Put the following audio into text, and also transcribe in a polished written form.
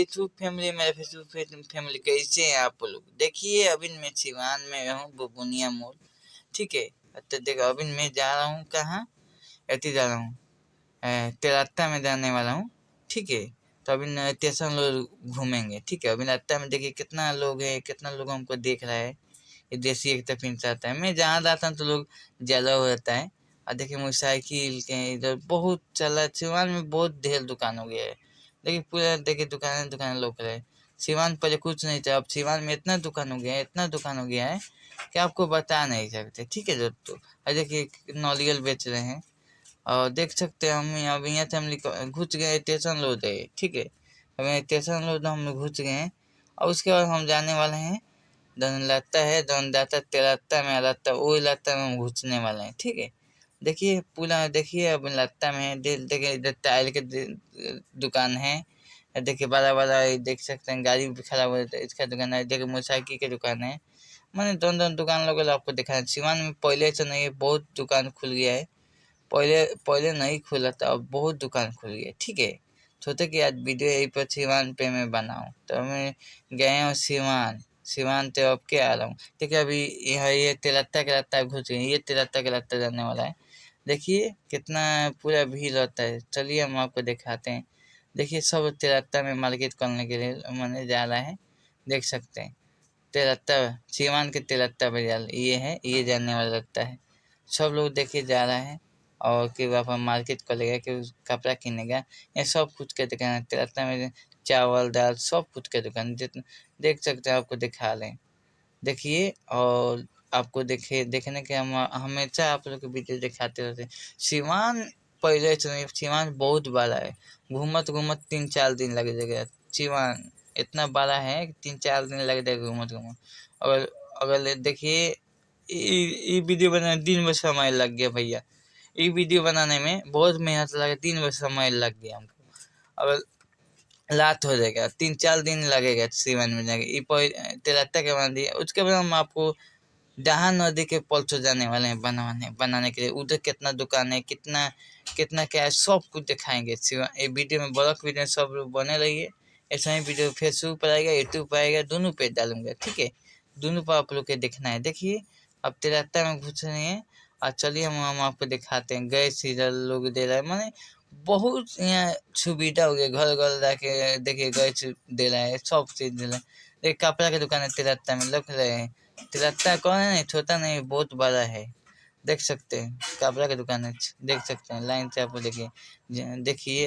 YouTube family, मेरे Facebook family, कैसे हैं आप लोग। देखिए अभी मैं सिवान में हूँ, बुबुनिया मोड़, ठीक है। तो देखो अभी मैं जा रहा हूँ कहाँ, ऐसे जा रहा हूँ तेराता में जाने वाला हूँ, ठीक है। तो अभी स्टेशन लोग घूमेंगे, ठीक है। अभी रास्ता में देखिए कितना लोग है, कितना लोग हमको देख रहा है। ये देसी एकता पिंच आता है, मैं जहाँ जाता हूँ तो लोग ज्यादा हो जाता है। और देखिए मोटरसाइकिल के इधर बहुत चला, सिवान में बहुत ढेर दुकान हो गया है। देखिए पूरा देखिए दुकान दुकान लोग रहे। सिवान पहले कुछ नहीं था, अब सिवान में इतना दुकान हो गया है, इतना दुकान हो गया है कि आपको बता नहीं सकते, ठीक है दोस्तों। और देखिए नारियल बेच रहे हैं, और देख सकते हैं हम अब यहाँ से हम घुस गए स्टेशन रोड है, ठीक है। अब स्टेशन रोड हम घुस गए हैं, और उसके बाद हम जाने वाले हैं धनलता है, धनदाता तेलत्ता में अलत्ता, वो लत्ता में हम घुसने वाले हैं, ठीक है। देखिए पूरा देखिए अब लत्ता में है, देखिए इधर टायर के दुकान है। देखिए बड़ा बड़ा देख सकते हैं गाड़ी भी खड़ा हुआ है, इसका दुकान है। देखिए मोटरसाइकिल की दुकान है। मैंने दोनों दुकान लोग आपको दिखाया। सिवान में पहले से नहीं है, बहुत दुकान खुल गया है। पहले पहले नहीं खुला था, अब बहुत दुकान खुल गया, ठीक है। सोचे कि आज वीडियो यहीं पर सिवान पे मैं बनाऊं, तो मैं गए हूँ सिवान। सिवान तो अब के आ रहा हूँ, ठीक है। अभी यहाँ ये तिलत्ता के रास्ता घुस गए, ये तिलत्ता के रास्ता जाने वाला है। देखिए कितना पूरा भीड़ होता है, चलिए हम आपको दिखाते हैं। देखिए सब तिलत्ता में मार्केट करने के लिए मैंने जा रहा है, देख सकते हैं। तिलत्ता सिवान के तिलत्ता बाजार ये है, ये जाने वाला रास्ता है। सब लोग देखिए जा रहा है, और कि वहाँ मार्केट करेगा कि कपड़ा किनेगा। ये सब कुछ के दुकान है तिलत्ता में, चावल दाल सब कुछ के दुकान जितना देख सकते हैं, आपको दिखा लें। देखिए और आपको देखने के हम हमेशा आप लोग को वीडियो दिखाते रहते हैं। सिवान पहले से नहीं, सिवान बहुत बड़ा है। घूमत घूमत 3-4 दिन लग जाएगा। सिवान इतना बड़ा है कि 3-4 दिन लग जाएगा घूमत घूमत। अगर अगर देखिए ये वीडियो बनाने दिन भर समय लग गया भैया। ये वीडियो बनाने में बहुत मेहनत लगा, दिन भर समय लग गया हमको। अगर रात हो जाएगा, 3-4 दिन लगेगा सिवन में जाके। ये तिलत्ता के बाद दिया, उसके बाद हम आपको जहाँ नदी के पुल से जाने वाले हैं बनवाने बनाने के लिए। उधर कितना दुकान है, कितना कितना क्या है, सब कुछ दिखाएंगे। ये वीडियो में ब्लॉग वीडियो सब लोग बने रहिए। ऐसा ही वीडियो फेसबुक पर आएगा, यूट्यूब पर आएगा, दोनों पे डालूंगा, ठीक है। दोनों पर आप लोग के देखना है। देखिए अब तिलत्ता में घुस रहे हैं, और चलिए हम आपको दिखाते हैं। गैस सीरियल लोग दे रहा है, माने बहुत यहाँ सुविधा हो गया। घर घर जाके देखिए गैस दे रहा है, सब चीज दे रहा है। एक कपड़ा की दुकान है तिलत्ता में, लग रहे हैं। तिलत्ता कौन है, नहीं छोटा नहीं, बहुत बड़ा है। देख सकते हैं कपड़ा की दुकान है, देख सकते हैं लाइन से आपको देखिए। देखिए